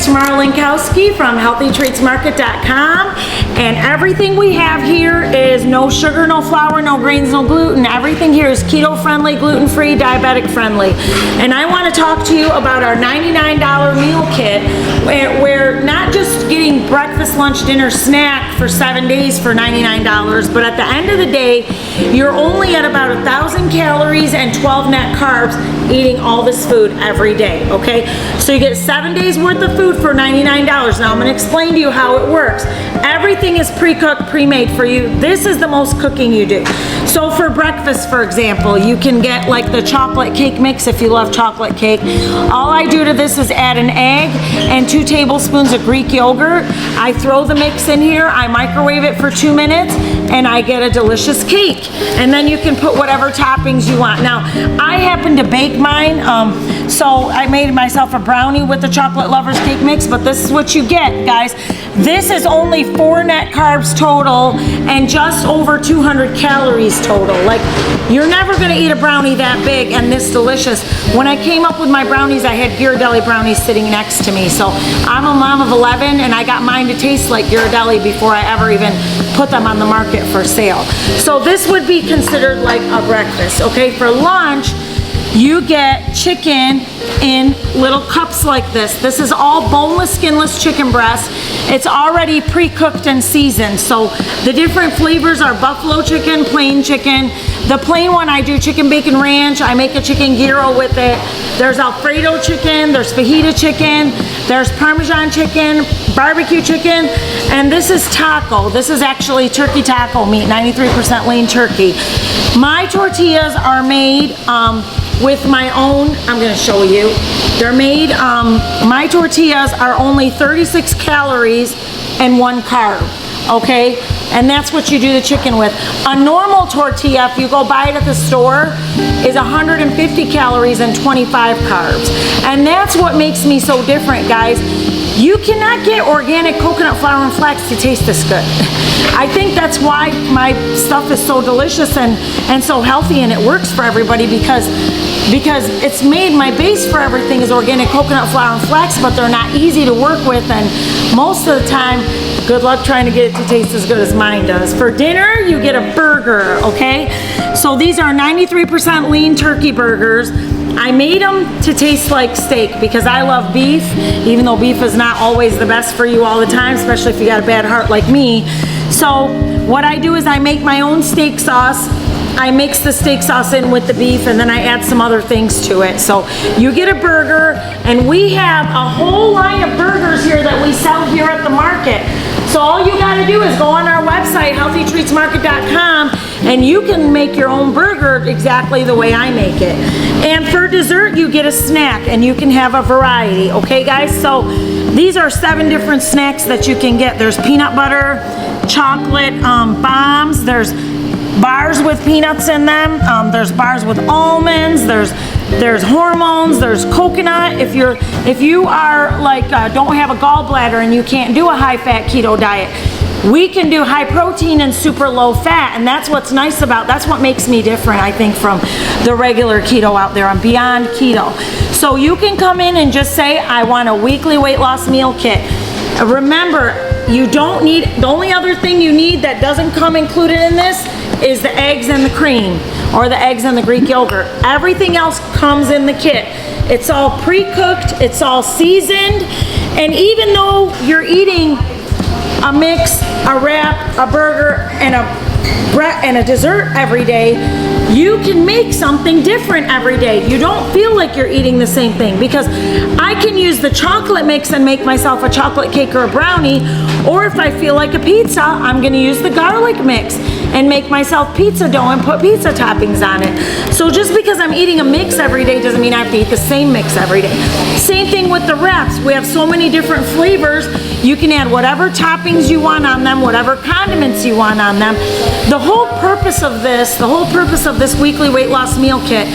is Tamara Linkowski from HealthyTreatsMarket.com, and everything we have here is no sugar, no flour, no grains, no gluten. Everything here is keto friendly, gluten free, diabetic friendly. And I want to talk to you about our $99 meal kit, where not just getting breakfast, lunch, dinner, snack for 7 days for $99, but at the end of the day, you're only at about 1,000 calories and 12 net carbs eating all this food every day, okay? So you get 7 days worth of food for $99. Now I'm gonna explain to you how it works. Everything is pre-cooked, pre-made for you. This is the most cooking you do. So for breakfast, for example, you can get like the chocolate cake mix if you love chocolate cake. All I do to this is add an egg and 2 tablespoons of Greek yogurt. I throw the mix in here, I microwave it for 2 minutes, and I get a delicious cake. And then you can put whatever toppings you want. Now, I happen to bake mine, so I made myself a brownie with the chocolate lovers cake mix, but this is what you get, guys. This is only 4 net carbs total and just over 200 calories total. Like, you're never gonna eat a brownie that big and this delicious. When I came up with my brownies, I had Ghirardelli brownies sitting next to me. So I'm a mom of 11 and I got mine to taste like Ghirardelli before I ever even put them on the market for sale. So this would be considered like a breakfast, okay? For lunch, you get chicken in little cups like this. This is all boneless, skinless chicken breast. It's already pre-cooked and seasoned. So the different flavors are buffalo chicken, plain chicken. The plain one I do chicken bacon ranch. I make a chicken gyro with it. There's Alfredo chicken, there's fajita chicken, there's Parmesan chicken, barbecue chicken, and this is taco. This is actually turkey taco meat, 93% lean turkey. My tortillas are made with my own, I'm gonna show you. They're made, my tortillas are only 36 calories and 1 carb, okay? And that's what you do the chicken with. A normal tortilla, if you go buy it at the store, is 150 calories and 25 carbs. And that's what makes me so different, guys. You cannot get organic coconut flour and flax to taste this good. I think that's why my stuff is so delicious and so healthy, and it works for everybody because it's made, my base for everything is organic coconut flour and flax, but they're not easy to work with, and most of the time, good luck trying to get it to taste as good as mine does. For dinner, you get a burger, okay? So these are 93% lean turkey burgers. I made them to taste like steak because I love beef, even though beef is not always the best for you all the time, especially if you got a bad heart like me. So what I do is I make my own steak sauce. I mix the steak sauce in with the beef and then I add some other things to it. So you get a burger, and we have a whole line of burgers here that we sell here at the market. So all you gotta do is go on our website, HealthyTreatsMarket.com, and you can make your own burger exactly the way I make it. And for dessert, you get a snack, and you can have a variety, okay guys? So these are 7 different snacks that you can get. There's peanut butter, chocolate bombs, there's bars with peanuts in them, there's bars with almonds, there's hormones, there's coconut. If you are like don't have a gallbladder and you can't do a high fat keto diet, we can do high protein and super low fat, and that's what's nice about, that's what makes me different, I think, from the regular keto out there. I'm beyond keto. So you can come in and just say, I want a weekly weight loss meal kit. Remember, you don't need, the only other thing you need that doesn't come included in this is the eggs and the cream, or the eggs and the Greek yogurt. Everything else comes in the kit. It's all pre-cooked, it's all seasoned, and even though you're eating a mix, a wrap, a burger, and a dessert every day, you can make something different every day. You don't feel like you're eating the same thing, because I can use the chocolate mix and make myself a chocolate cake or a brownie, or if I feel like a pizza, I'm gonna use the garlic mix and make myself pizza dough and put pizza toppings on it. So just because I'm eating a mix every day doesn't mean I have to eat the same mix every day. Same thing with the wraps. We have so many different flavors. You can add whatever toppings you want on them, whatever condiments you want on them. The whole purpose of this weekly weight loss meal kit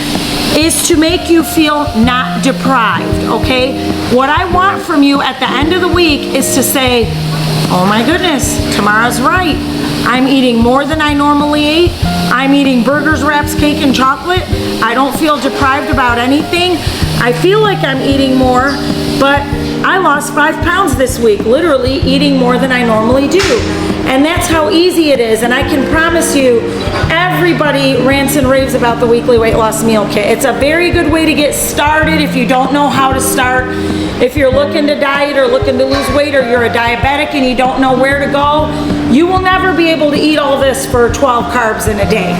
is to make you feel not deprived, okay? What I want from you at the end of the week is to say, oh my goodness, Tamara's right. I'm eating more than I normally eat. I'm eating burgers, wraps, cake, and chocolate. I don't feel deprived about anything. I feel like I'm eating more, but I lost 5 pounds this week, literally eating more than I normally do. And that's how easy it is. And I can promise you, everybody rants and raves about the weekly weight loss meal kit. It's a very good way to get started if you don't know how to start. If you're looking to diet or looking to lose weight, or you're a diabetic and you don't know where to go, you will never be able to eat all this for 12 carbs in a day.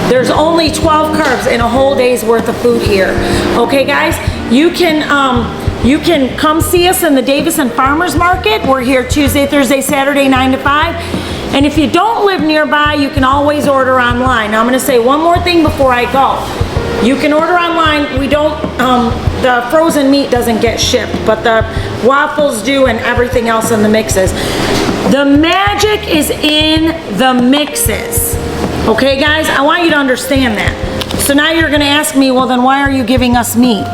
There's only 12 carbs in a whole day's worth of food here. Okay, guys? You can come see us in the Davison Farmers Market. We're here Tuesday, Thursday, Saturday, 9 to 5. And if you don't live nearby, you can always order online. Now I'm gonna say one more thing before I go. You can order online. We don't, the frozen meat doesn't get shipped, but the waffles do and everything else in the mixes. The magic is in the mixes. Okay, guys? I want you to understand that. So now you're gonna ask me, well, then why are you giving us meat?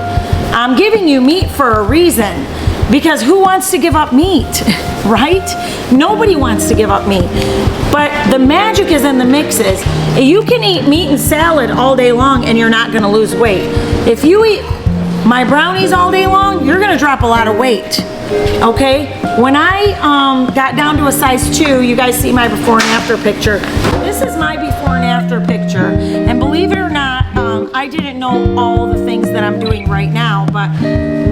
I'm giving you meat for a reason, because who wants to give up meat, right? Nobody wants to give up meat. But the magic is in the mixes. You can eat meat and salad all day long and you're not gonna lose weight. If you eat my brownies all day long, you're gonna drop a lot of weight, okay? When I got down to a size 2, you guys see my before and after picture. This is my before and after picture. And believe it or not, I didn't know all the things that I'm doing right now, but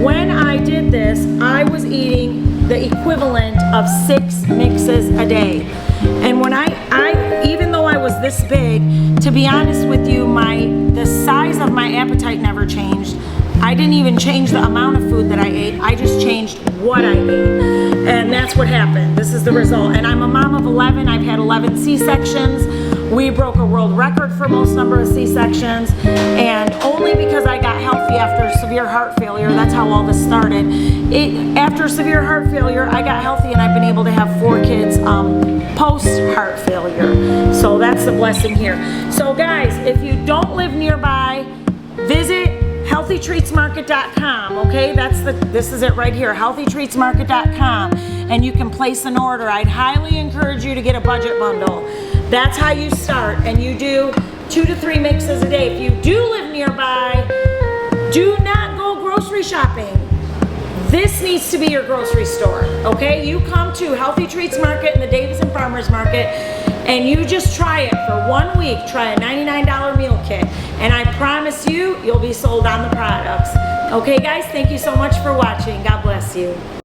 when I did this, I was eating the equivalent of 6 mixes a day. And when I even though I was this big, to be honest with you, the size of my appetite never changed. I didn't even change the amount of food that I ate. I just changed what I ate. And that's what happened. This is the result. And I'm a mom of 11. I've had 11 C-sections. We broke a world record for most number of C-sections. And only because I got healthy after severe heart failure, that's how all this started. After severe heart failure, I got healthy and I've been able to have 4 kids post-heart failure. So that's the blessing here. So guys, if you don't live nearby, visit healthytreatsmarket.com, okay? This is it right here, healthytreatsmarket.com, and you can place an order. I'd highly encourage you to get a budget bundle. That's how you start, and you do 2 to 3 mixes a day. If you do live nearby, do not go grocery shopping. This needs to be your grocery store, okay? You come to Healthy Treats Market and the Davison Farmers Market, and you just try it for 1 week. Try a $99 meal kit, and I promise you, you'll be sold on the products. Okay, guys, thank you so much for watching. God bless you.